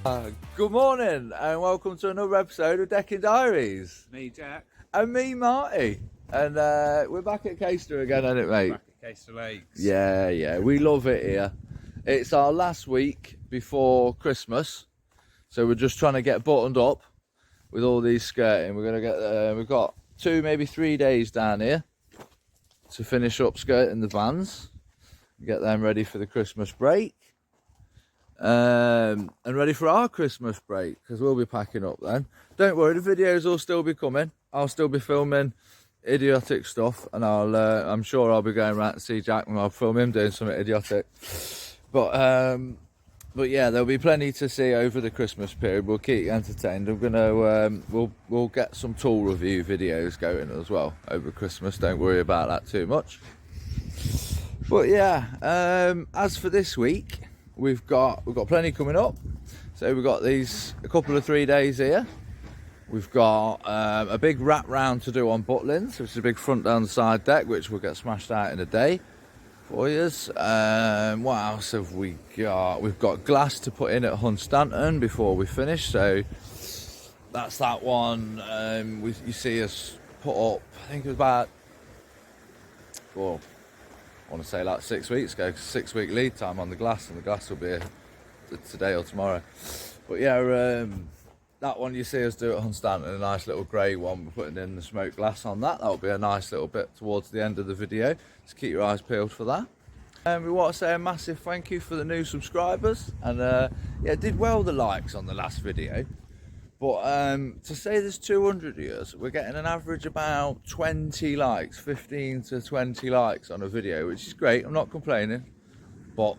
Good morning and welcome to another episode of Decking Diaries. Me, Jack. And me, Marty. And we're back at Caister again, ain't it, mate? Back at Caister Lakes. Yeah, we love it here. It's our last week before Christmas, so we're just trying to get buttoned up with all these skirting. We're gonna get we've got 2, maybe 3 days down here to finish up skirting the vans, get them ready for the Christmas break. And ready for our Christmas break, because we'll be packing up then. Don't worry, the videos will still be coming. I'll still be filming idiotic stuff, and I'm sure I'll be going around to see Jack and I'll film him doing something idiotic. But yeah, there'll be plenty to see over the Christmas period. We'll keep you entertained. I'm gonna we'll get some tool review videos going as well over Christmas. Don't worry about that too much. But yeah, as for this week, we've got plenty coming up. So we've got a couple of 3 days here. We've got a big wrap round to do on Butlins, which is a big front down side deck, which will get smashed out in a day for you. What else have we got? We've got glass to put in at Hunstanton before we finish, so that's that one. You see us put up, I think it was about, well, I want to say like 6 weeks ago, 6 week lead time on the glass, and the glass will be today or tomorrow. But yeah, that one you see us do at Hunstanton, a nice little grey one. We're putting in the smoked glass on that. That'll be a nice little bit towards the end of the video. Just keep your eyes peeled for that. And we want to say a massive thank you for the new subscribers, and yeah, did well the likes on the last video. But to say there's 200 years, we're getting an average about 20 likes, 15 to 20 likes on a video, which is great. I'm not complaining, but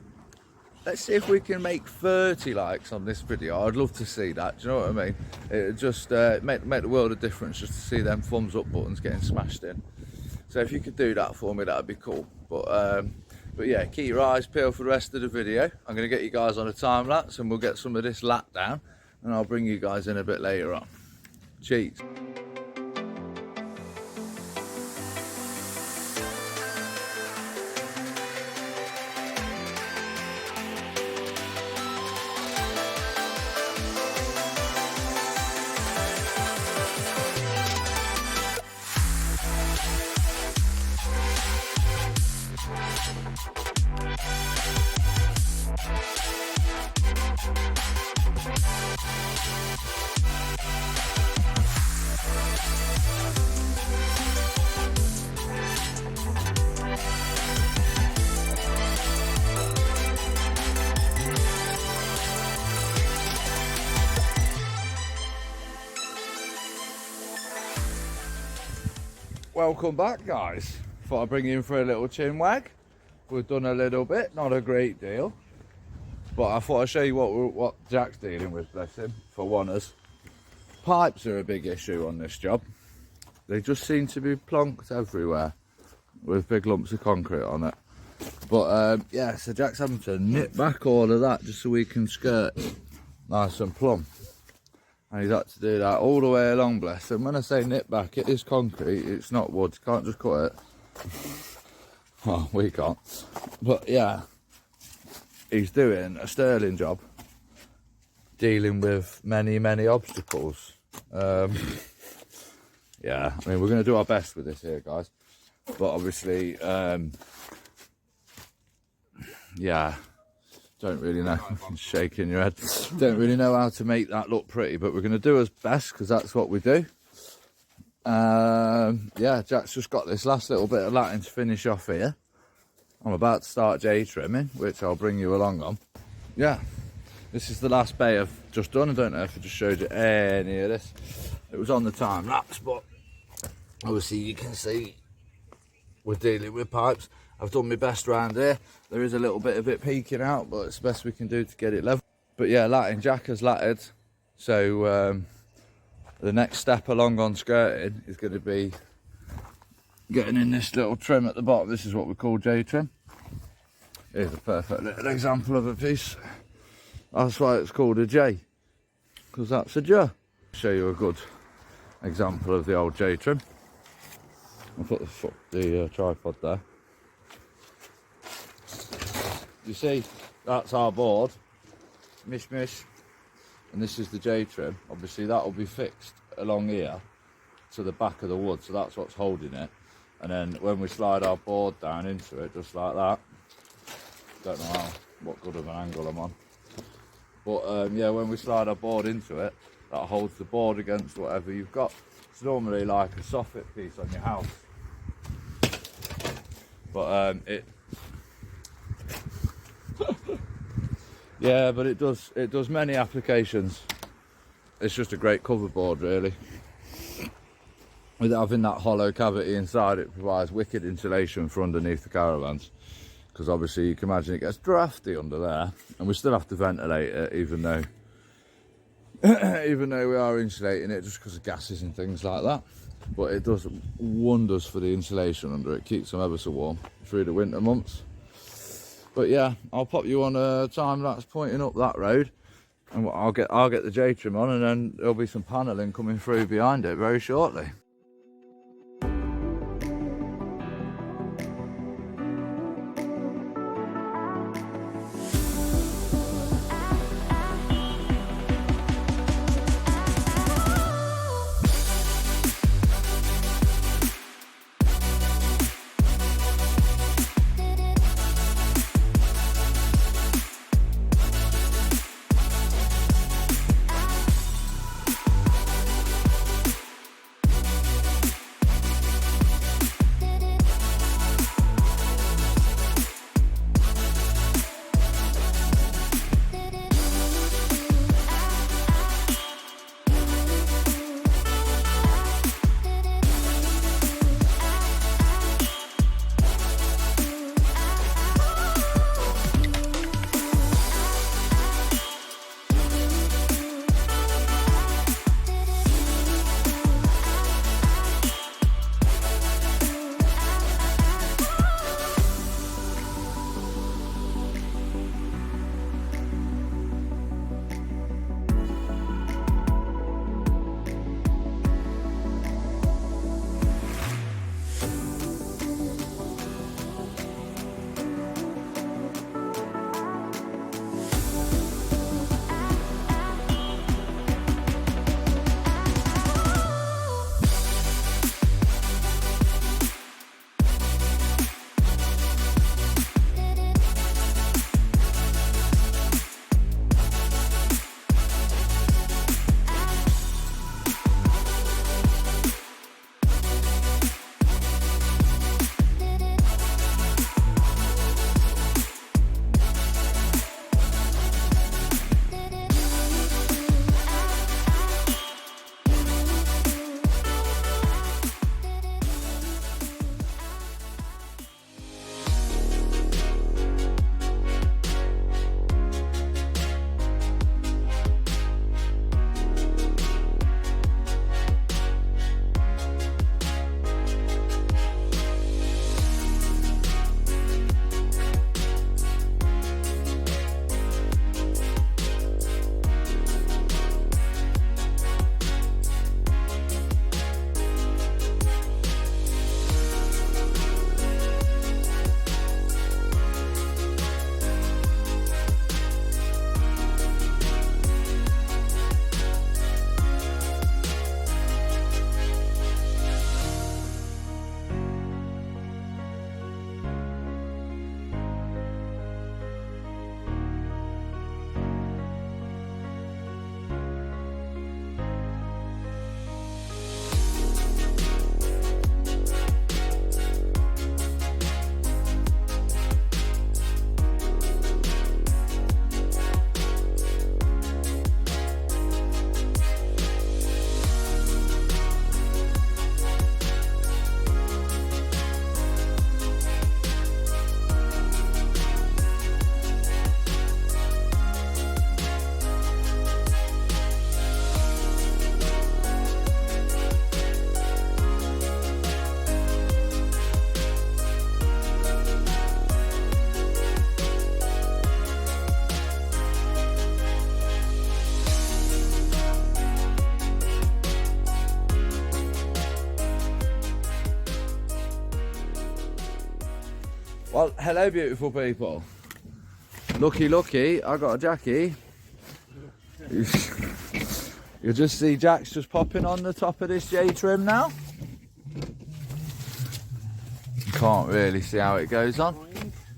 let's see if we can make 30 likes on this video. I'd love to see that. Do you know what I mean? It would just make the world of difference just to see them thumbs up buttons getting smashed in. So if you could do that for me, that'd be cool. But yeah, keep your eyes peeled for the rest of the video. I'm going to get you guys on a time lapse, and we'll get some of this lap down, and I'll bring you guys in a bit later on. Cheers. Welcome back, guys. Thought I'd bring you in for a little chin wag. We've done a little bit, not a great deal, but I thought I'd show you what Jack's dealing with, bless him, for oners. Pipes are a big issue on this job. They just seem to be plonked everywhere with big lumps of concrete on it. But yeah, so Jack's having to nip back all of that just so we can skirt nice and plumb. And he's had to do that all the way along, bless him. When I say nip back, it is concrete, it's not wood. You can't just cut it. Well, we can't. But yeah, he's doing a sterling job, dealing with many, many obstacles. Yeah, I mean, we're going to do our best with this here, guys. But obviously, yeah, don't really know. Shaking your head. Don't really know how to make that look pretty, but we're going to do our best because that's what we do. Yeah, Jack's just got this last little bit of Latin to finish off here. I'm about to start J trimming, which I'll bring you along on. Yeah, this is the last bay I've just done. I don't know if I just showed you any of this. It was on the time lapse, but obviously you can see we're dealing with pipes. I've done my best round here. There is a little bit of it peeking out, but it's the best we can do to get it level. But yeah, Latin, Jack has latted. So the next step along on skirting is going to be getting in this little trim at the bottom. This is what we call J trim. Here's a perfect little example of a piece. That's why it's called a J, because that's a J. Show you a good example of the old J trim. I'll put the tripod there. You see, that's our board. Mish mish. and this is the J-trim, obviously that will be fixed along here to the back of the wood, so that's what's holding it. And then when we slide our board down into it, just like that, don't know what good of an angle I'm on, but yeah, when we slide our board into it, that holds the board against whatever you've got. It's normally like a soffit piece on your house, but yeah, but it does many applications. It's just a great cover board, really. With having that hollow cavity inside, it provides wicked insulation for underneath the caravans, because obviously you can imagine it gets drafty under there, and we still have to ventilate it, even though we are insulating it, just because of gases and things like that. But it does wonders for the insulation under it, keeps them ever so warm through the winter months. But yeah, I'll pop you on a time lapse pointing up that road, and I'll get the J-trim on, and then there'll be some panelling coming through behind it very shortly. Well, hello beautiful people. Lucky, I got a Jackie. You'll just see Jack's just popping on the top of this J trim now. You can't really see how it goes on.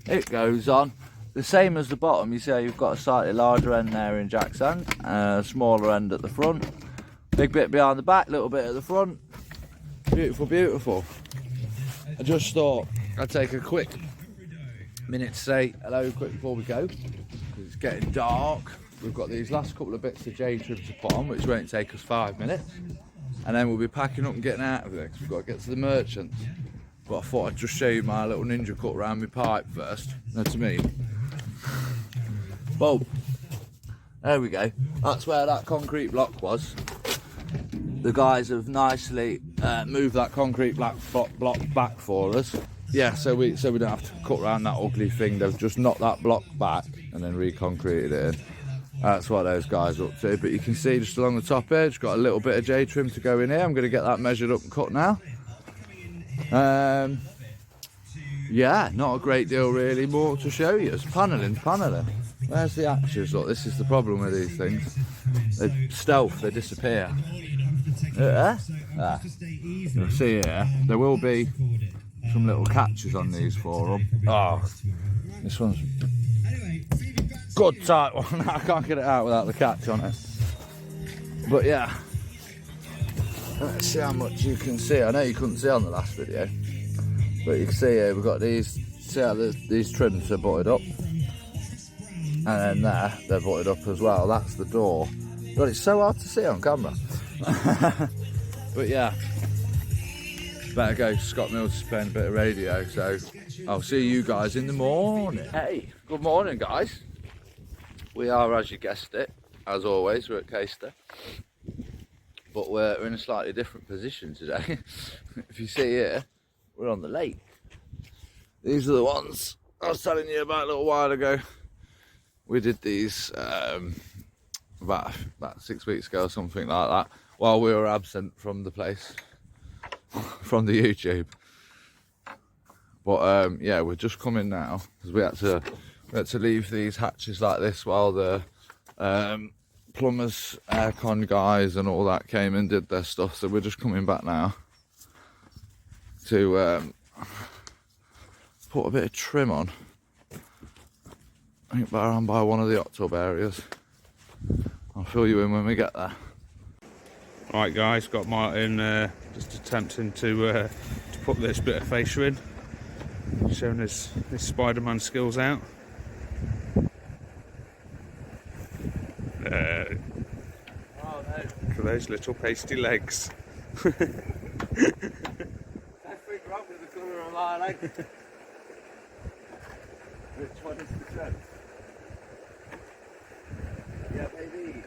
It goes on the same as the bottom. You see how you've got a slightly larger end there in Jack's hand, and a smaller end at the front. Big bit behind the back, little bit at the front. Beautiful, beautiful. I just thought I'd take a quick minute to say hello quick before we go. It's getting dark. We've got these last couple of bits of J trim to put on, which won't take us 5 minutes. And then we'll be packing up and getting out of there, because we've got to get to the merchants. But I thought I'd just show you my little ninja cut around my pipe first. Know what I mean? Boom. There we go. That's where that concrete block was. The guys have nicely moved that concrete block back for us. Yeah, so we don't have to cut around that ugly thing. They've just knocked that block back and then reconcreted it in. That's what those guys are up to. But you can see just along the top edge, got a little bit of J trim to go in here. I'm going to get that measured up and cut now. Yeah, not a great deal really more to show you. It's paneling. Where's the hatches? Look, this is the problem with these things. They stealth, they disappear. You'll see here, there will be some little catches on these for them. Oh, this one's good tight one. I can't get it out without the catch on it. But yeah, let's see how much you can see. I know you couldn't see on the last video, but you can see here we've got these. See how these trims are butted up, and then there they're butted up as well. That's the door. God, it's so hard to see on camera. But yeah, better go to Scott Mills to spend a bit of radio. So I'll see you guys in the morning. Hey, good morning, guys. We are, as you guessed it, as always, we're at Caister. But we're in a slightly different position today. If you see here, we're on the lake. These are the ones I was telling you about a little while ago. We did these about 6 weeks ago or something like that, while we were absent from the place, from the YouTube. But yeah, we're just coming now because we had to leave these hatches like this while the plumbers, aircon guys and all that came and did their stuff. So we're just coming back now to put a bit of trim on. I think around by one of the hot tub areas. I'll fill you in when we get there. Right guys, got Martin just attempting to put this bit of fascia in, showing his Spider-Man skills out. Oh no. Look at those little pasty legs. Nothing wrong with the colour of my legs. Which one is the trend? Yeah, baby.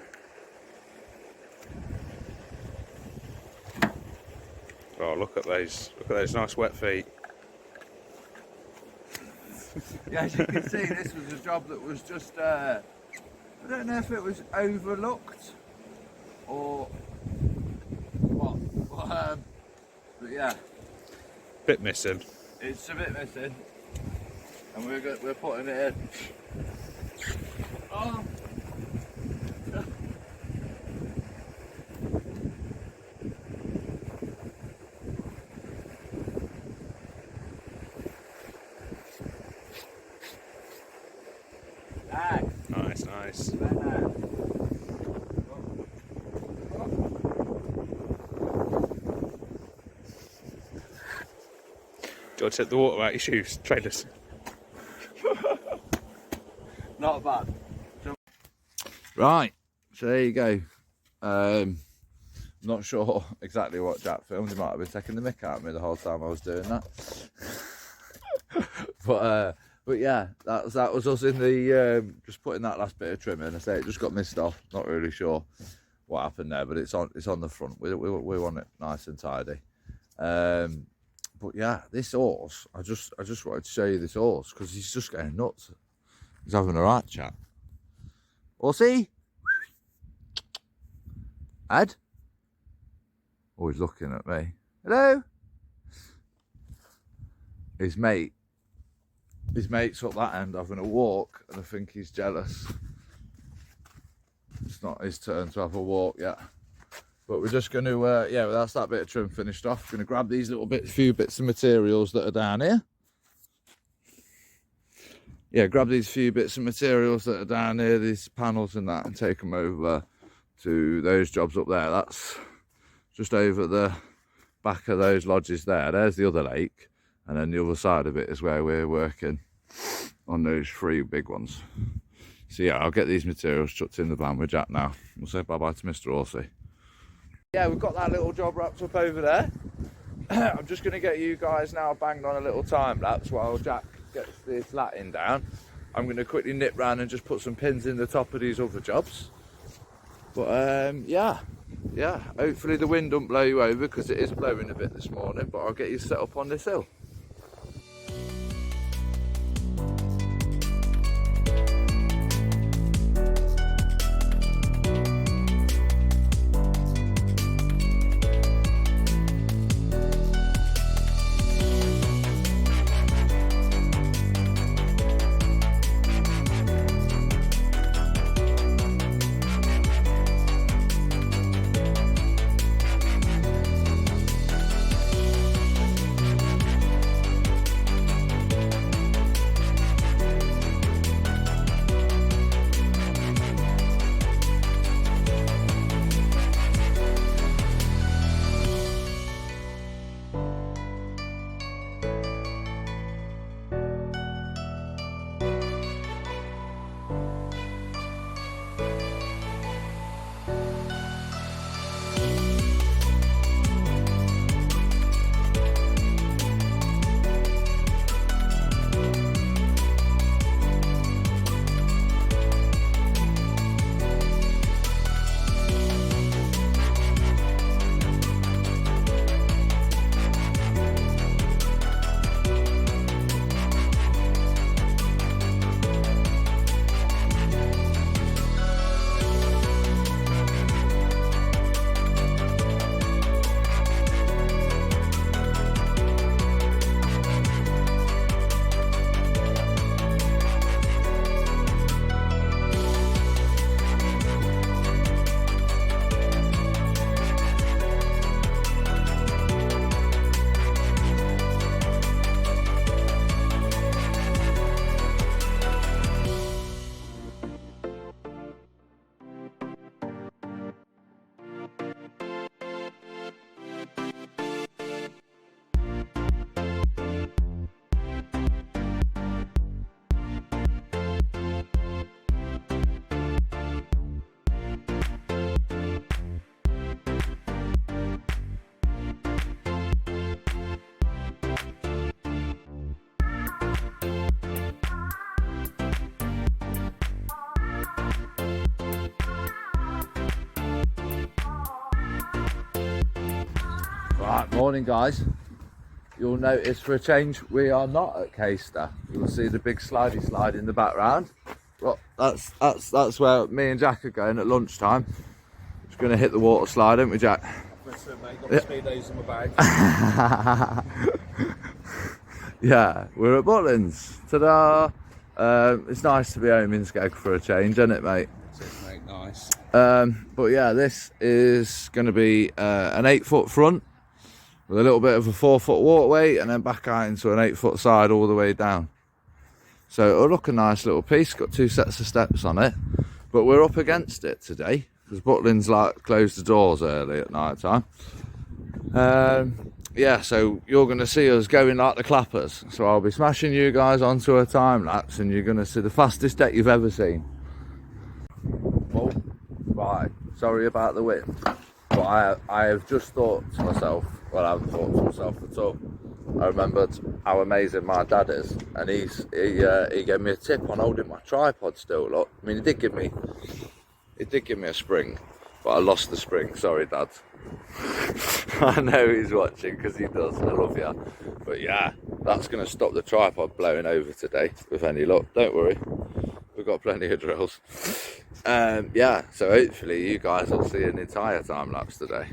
Oh, look at those nice wet feet. Yeah, as you can see, this was a job that was just, I don't know if it was overlooked or what, but yeah. Bit missing. It's a bit missing, and we're putting it in. Oh. Nice. Do you want to take the water out your shoes? Trade us. Not bad. Right, so there you go. Not sure exactly what Jack filmed. He might have been taking the mick out of me the whole time I was doing that. But yeah, that was us in the just putting that last bit of trim in. I say it just got missed off. Not really sure what happened there, but it's on the front. We want it nice and tidy. But yeah, this horse, I just wanted to show you this horse because he's just going nuts. He's having a right chat. Horsey? Ed? Oh, he's looking at me. Hello? His mate's up that end having a walk, and I think he's jealous. it's not his turn to have a walk yet. But we're just going to, yeah, well, that's that bit of trim finished off. Going to grab these few bits of materials that are down here. Yeah, grab these few bits of materials that are down here, these panels and that, and take them over to those jobs up there. That's just over the back of those lodges there. There's the other lake, and then the other side of it is where we're working on those 3 big ones. So yeah, I'll get these materials chucked in the van with Jack now. We'll say bye-bye to Mr. Horsey. Yeah, we've got that little job wrapped up over there. I'm just going to get you guys now banged on a little time lapse while Jack gets this Latin down. I'm going to quickly nip round and just put some pins in the top of these other jobs. But yeah, hopefully the wind don't blow you over, because it is blowing a bit this morning, but I'll get you set up on this hill. Right, morning guys. You'll notice for a change we are not at Caister. You'll see the big slidey slide in the background. Well, that's where me and Jack are going at lunchtime. Just going to hit the water slide, aren't we, Jack? That's it, mate. Got my speedos in my bag. Yeah, we're at Butlins. Ta-da! It's nice to be home in Skeg for a change, isn't it, mate? That's it, mate. Nice. But yeah, this is going to be an 8-foot front with a little bit of a 4-foot walkway, and then back out into an 8-foot side all the way down. So it'll look a nice little piece. Got 2 sets of steps on it, but we're up against it today because Butlins like closed the doors early at night time. Yeah, so you're going to see us going like the clappers. So I'll be smashing you guys onto a time lapse, and you're going to see the fastest deck you've ever seen. Oh, right. Sorry about the wind, but I have just thought to myself. Well, I haven't thought to myself at all. I remembered how amazing my dad is, and he gave me a tip on holding my tripod still. Look, I mean, he did give me a spring, but I lost the spring. Sorry, Dad. I know he's watching because he does. I love you. But yeah, that's going to stop the tripod blowing over today with any luck. Don't worry, we've got plenty of drills. Yeah, so hopefully you guys will see an entire time lapse today.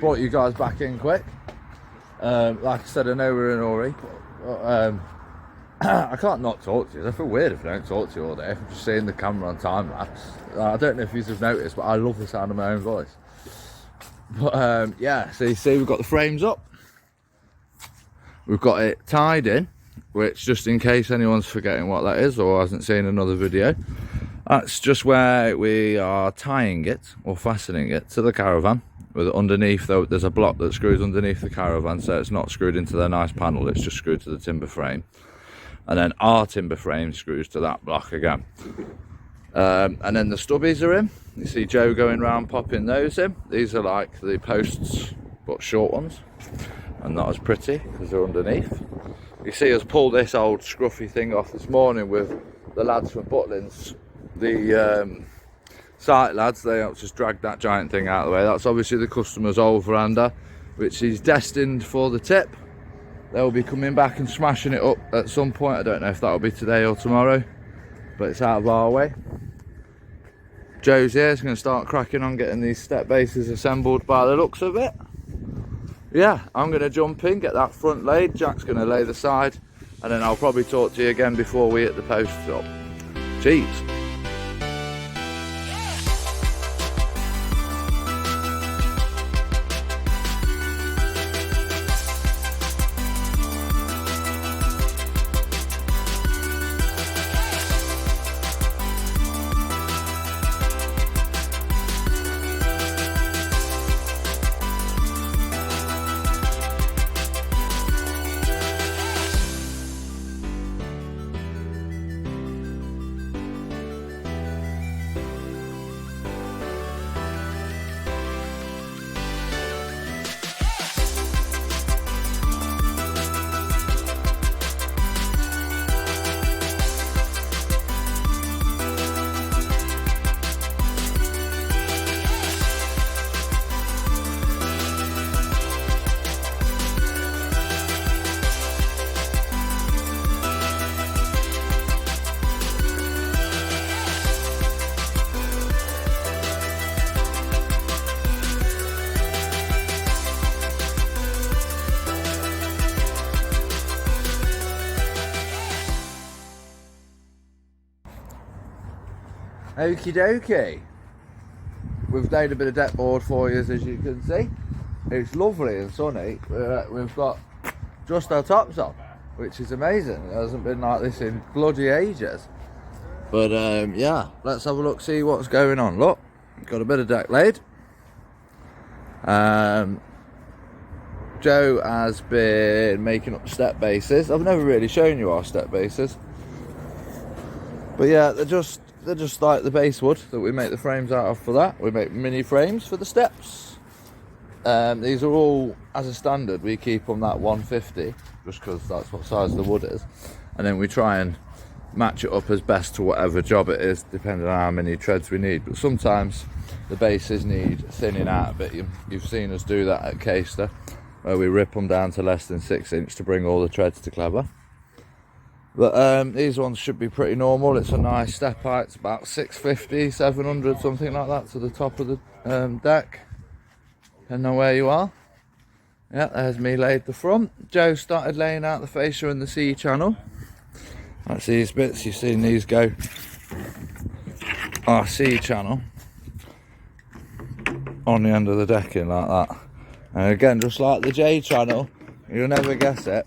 brought you guys back in quick. Like I said, I know we're in a hurry, but I can't not talk to you. I feel weird if I don't talk to you all day. If I'm just seeing the camera on time lapse. I don't know if you've noticed, but I love the sound of my own voice. But yeah, so you see we've got the frames up. We've got it tied in, which, just in case anyone's forgetting what that is or hasn't seen another video, that's just where we are tying it or fastening it to the caravan. With underneath, though, there's a block that screws underneath the caravan, so it's not screwed into the nice panel, it's just screwed to the timber frame. And then our timber frame screws to that block again. And then the stubbies are in. You see Joe going around popping those in. These are like the posts, but short ones, and not as pretty because they're underneath. You see us pull this old scruffy thing off this morning with the lads from Butlins. The site lads, they helped us drag that giant thing out of the way. That's obviously the customer's old veranda, which is destined for the tip. They'll be coming back and smashing it up at some point. I don't know if that'll be today or tomorrow, but it's out of our way. Joe's here, is going to start cracking on getting these step bases assembled by the looks of it. Yeah, I'm going to jump in, get that front laid. Jack's going to lay the side, and then I'll probably talk to you again before we hit the posts up. Cheers. Okie dokie. We've laid a bit of deck board for you, as you can see. It's lovely and sunny. We've got just our tops on, which is amazing. It hasn't been like this in bloody ages. But yeah, let's have a look, see what's going on. Look, got a bit of deck laid. Joe has been making up step bases. I've never really shown you our step bases, but yeah, they're just like the base wood that we make the frames out of for that. We make mini frames for the steps. These are all, as a standard, we keep them that 150, just because that's what size the wood is, and then we try and match it up as best to whatever job it is, depending on how many treads we need. But sometimes the bases need thinning out a bit. You've seen us do that at Caister, where we rip them down to less than 6 inch to bring all the treads together. But these ones should be pretty normal. It's a nice step height. It's about 650, 700, something like that, to the top of the deck, depending on where you are. Yeah, there's me laid the front. Joe started laying out the fascia and the C channel. That's these bits. You've seen these go. Our C channel on the end of the decking like that. And again, just like the J channel, you'll never guess it.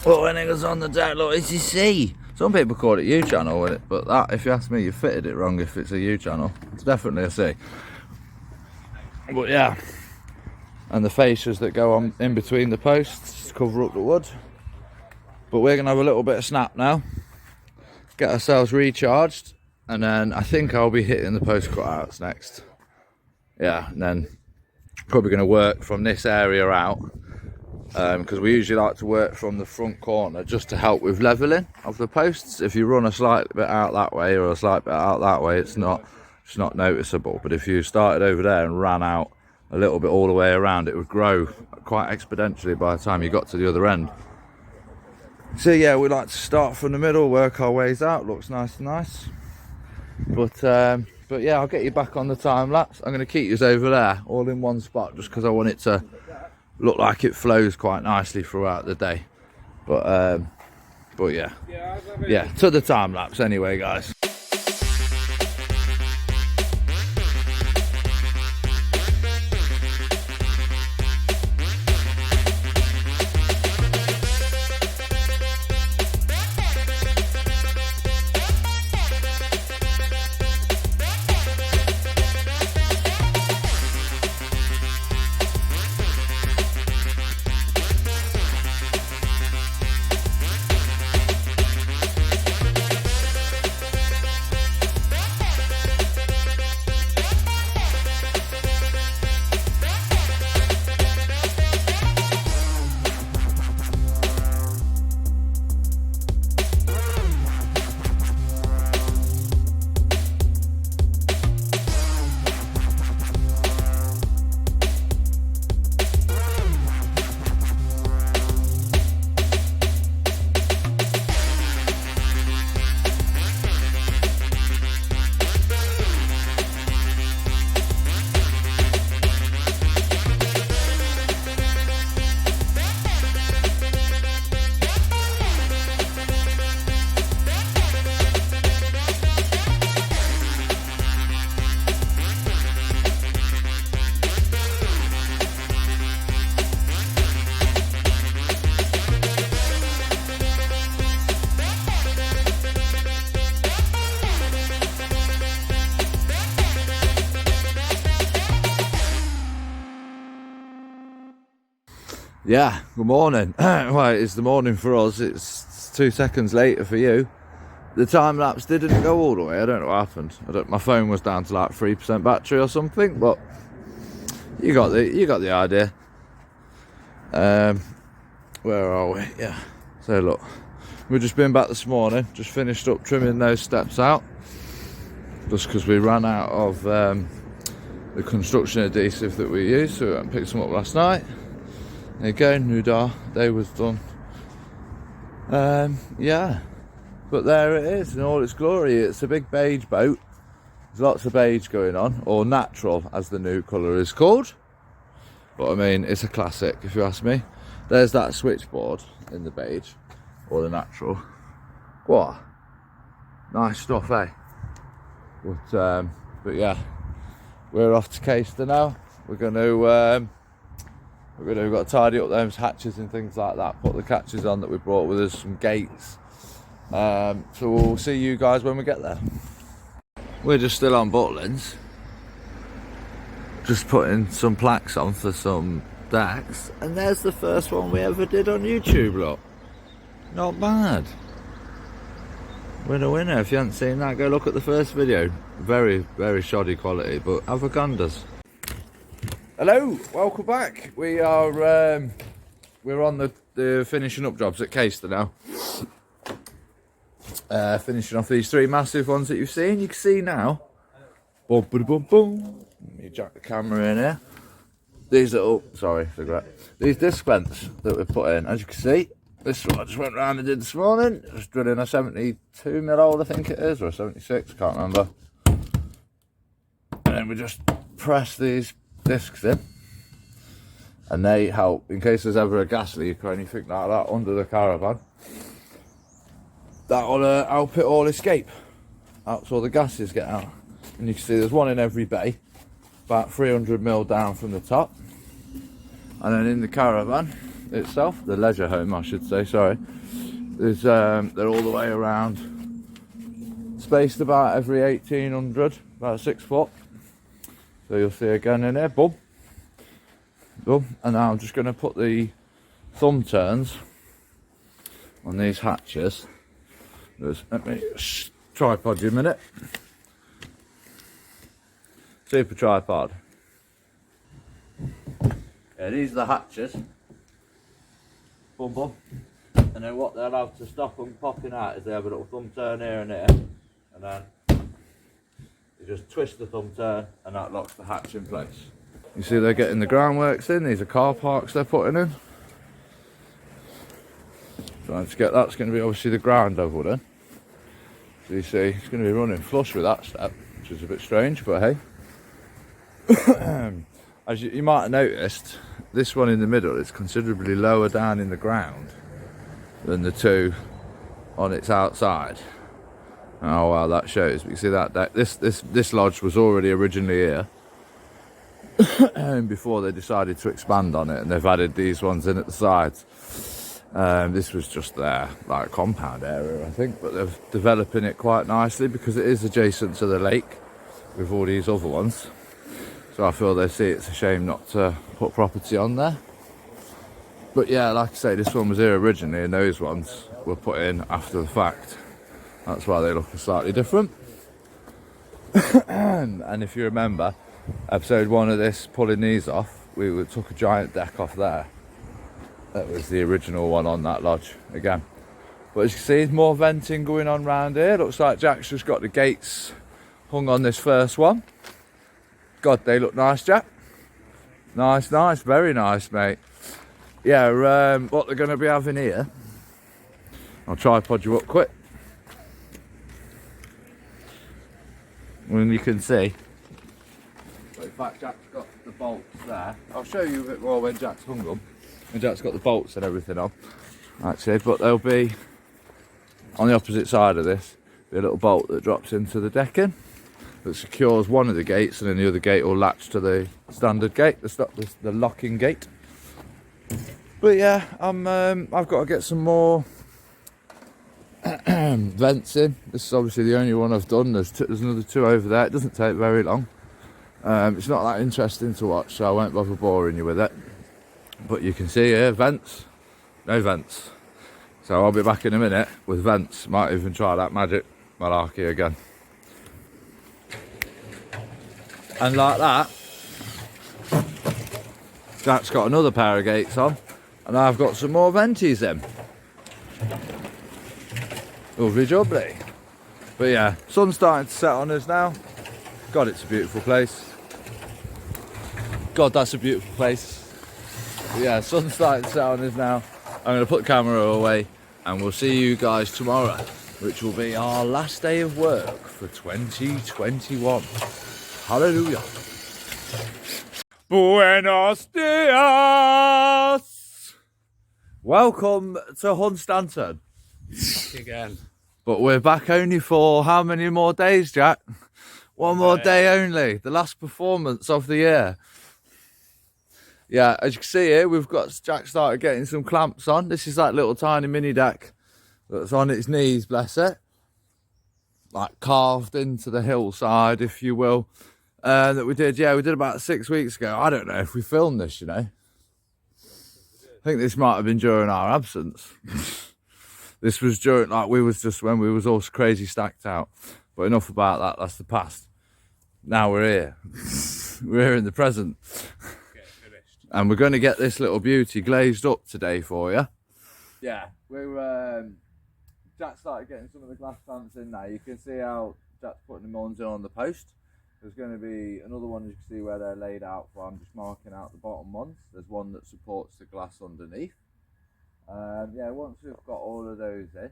But when it goes on the deck, look, it's a C. Some people call it U channel with it, but that, if you ask me, you fitted it wrong if it's a U channel. It's definitely a C. But yeah, and the fascias that go on in between the posts cover up the wood. But we're going to have a little bit of snap now, get ourselves recharged, and then I think I'll be hitting the post cutouts next. Yeah, and then probably going to work from this area out, because we usually like to work from the front corner just to help with levelling of the posts. If you run a slight bit out that way or a slight bit out that way, it's not noticeable. But if you started over there and ran out a little bit all the way around, it would grow quite exponentially by the time you got to the other end. So yeah, we like to start from the middle, work our ways out. Looks nice and nice. But But yeah, I'll get you back on the time lapse. I'm going to keep you over there, all in one spot, just because I want it to look like it flows quite nicely throughout the day. But yeah, to the time lapse anyway, guys. Yeah, good morning. Well, it's the morning for us. It's 2 seconds later for you. The time lapse didn't go all the way. I don't know what happened. My phone was down to like 3% battery or something, but you got the idea. Where are we? Yeah. So look, we've just been back this morning. Just finished up trimming those steps out, just because we ran out of the construction adhesive that we used, so we went and picked some up last night. There you go, Nudar, day was done. Yeah, but there it is in all its glory. It's a big beige boat. There's lots of beige going on, or natural as the new colour is called. But I mean, it's a classic if you ask me. There's that switchboard in the beige, or the natural. What? Nice stuff, eh? But yeah, we're off to Caister now. We've got to tidy up those hatches and things like that, put the catches on that we brought with us, some gates. So we'll see you guys when we get there. We're just still on Butlins, just putting some plaques on for some decks, and there's the first one we ever did on YouTube, look. Not bad. Winner. If you haven't seen that, go look at the first video. Very, very shoddy quality, but have a ganders. Hello, welcome back. We are we're on the finishing up jobs at Caister now. Finishing off these 3 massive ones that you've seen. You can see now. Boom, boom, boom, boom. Let me jack the camera in here. These little, sorry, cigarette. These disc vents that we put in, as you can see, this one I just went round and did this morning. Just drilling a 72mm hole, I think it is, or a 76, can't remember. And then we just press these discs in, and they help in case there's ever a gas leak or anything like that under the caravan. That'll help it all escape out, so all the gases get out. And you can see there's one in every bay, about 300mm down from the top. And then in the caravan itself, the leisure home I should say, sorry, there's they're all the way around, spaced about every 1800, about 6 foot. So you'll see again in there, boom, boom. And now I'm just going to put the thumb turns on these hatches. Just let me tripod you a minute. Super tripod. Yeah, these are the hatches. Boom, boom. And then what they'll have to stop them popping out is they have a little thumb turn here and here, and then you just twist the thumb turn and that locks the hatch in place. You see they're getting the groundworks in. These are car parks they're putting in. Trying to get, that's going to be obviously the ground level then. So you see it's going to be running flush with that step. which was a bit strange, but hey. As you might have noticed, this one in the middle is considerably lower down in the ground than the two on its outside. Oh wow, that shows. You see that this lodge was already originally here before they decided to expand on it, and they've added these ones in at the sides. This was just their like compound area, I think, but they're developing it quite nicely because it is adjacent to the lake with all these other ones. So I feel they see it's a shame not to put property on there. But yeah, like I say, this one was here originally and those ones were put in after the fact. That's why they look slightly different. And if you remember, episode 1 of this, pulling these off, we took a giant deck off there. That was the original one on that lodge again. But as you can see, there's more venting going on around here. Looks like Jack's just got the gates hung on this first one. God, they look nice, Jack. Nice, very nice, mate. Yeah, what they're going to be having here, I'll tripod you up quick. And you can see, but in fact Jack's got the bolts there. I'll show you a bit more when Jack's hung them. And Jack's got the bolts and everything on, actually, but they'll be on the opposite side of this, be a little bolt that drops into the decking that secures one of the gates, and then the other gate will latch to the standard gate, the locking gate. But yeah, I've got to get some more vents in. This is obviously the only one I've done. There's another 2 over there. It doesn't take very long. It's not that interesting to watch, so I won't bother boring you with it. But you can see here, vents, no vents. So I'll be back in a minute with vents. Might even try that magic malarkey again. And like that, Jack's got another pair of gates on, and I've got some more venties in. Lovely jubbly. But yeah, sun's starting to set on us now. God, it's a beautiful place. God, that's a beautiful place. But yeah, sun's starting to set on us now. I'm going to put the camera away, and we'll see you guys tomorrow, which will be our last day of work for 2021. Hallelujah. Buenos dias. Welcome to Hunstanton. Again. But we're back only for how many more days, Jack? One more day only. The last performance of the year. Yeah, as you can see here, we've got Jack started getting some clamps on. This is that little tiny mini deck that's on its knees, bless it. Like carved into the hillside, if you will. That we did about 6 weeks ago. I don't know if we filmed this, you know. I think this might have been during our absence. This was during, like, we was just when we was all crazy stacked out. But enough about that, that's the past. Now we're here. We're here in the present. And we're going to get this little beauty glazed up today for you. Yeah, we're Jack started getting some of the glass clamps in now. You can see how Jack's putting the ones in on the post. There's going to be another one, you can see where they're laid out for. I'm just marking out the bottom ones. There's one that supports the glass underneath. Yeah, once we've got all of those in,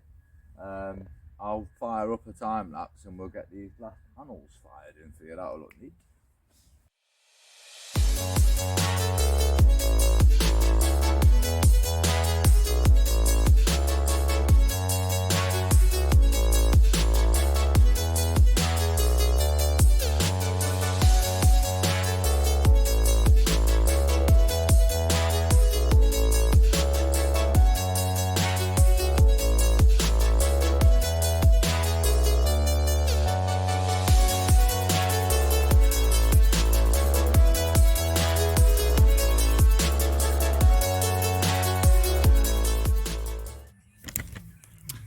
I'll fire up a time lapse and we'll get these glass panels fired in for you. That'll look neat.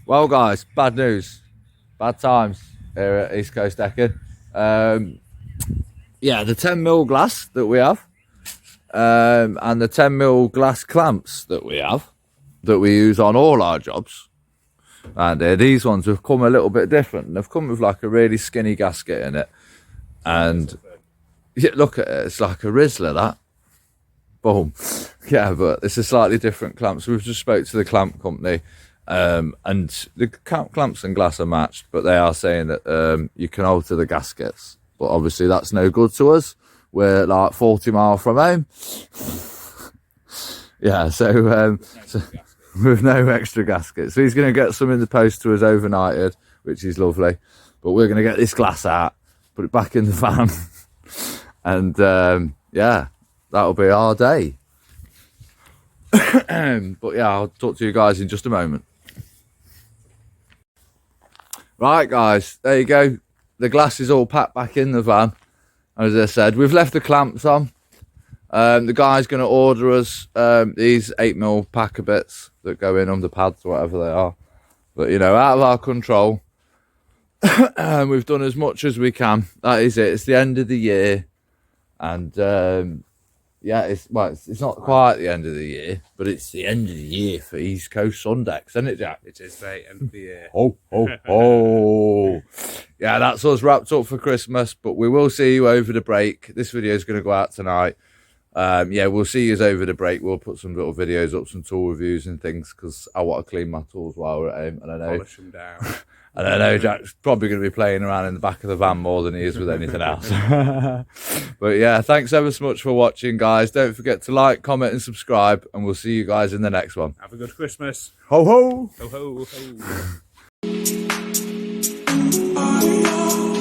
Well guys, bad news, bad times here at East Coast Decking. Yeah, the 10mm glass that we have and the 10mm glass clamps that we have, that we use on all our jobs, and these ones have come a little bit different. They've come with like a really skinny gasket in it, and yeah, look at it, it's like a Rizzler, that. Boom. Yeah, but it's a slightly different clamp. So we've just spoke to the clamp company. And the clamps and glass are matched, but they are saying that you can alter the gaskets but obviously that's no good to us. We're like 40 miles from home. Yeah, so with no extra gasket. So he's going to get some in the post to us overnighted, which is lovely. But we're going to get this glass out, put it back in the van, and yeah, that'll be our day. But yeah, I'll talk to you guys in just a moment. Right, guys, there you go. The glass is all packed back in the van. As I said, we've left the clamps on. The guy's going to order us these 8mm packer bits that go in under pads or whatever they are. But, you know, out of our control. We've done as much as we can. That is it. It's the end of the year. And, yeah, it's not quite the end of the year, but it's the end of the year for East Coast Sundex, isn't it, Jack? It is the end of the year. Oh, oh, oh. Yeah, that's us wrapped up for Christmas, but we will see you over the break. This video is going to go out tonight. Yeah, we'll see you over the break. We'll put some little videos up, some tool reviews and things, because I want to clean my tools while we're at home. And I know, polish them down. And I know Jack's probably going to be playing around in the back of the van more than he is with anything else. But yeah, thanks ever so much for watching, guys. Don't forget to like, comment and subscribe, and we'll see you guys in the next one. Have a good Christmas. Ho ho! Ho ho ho.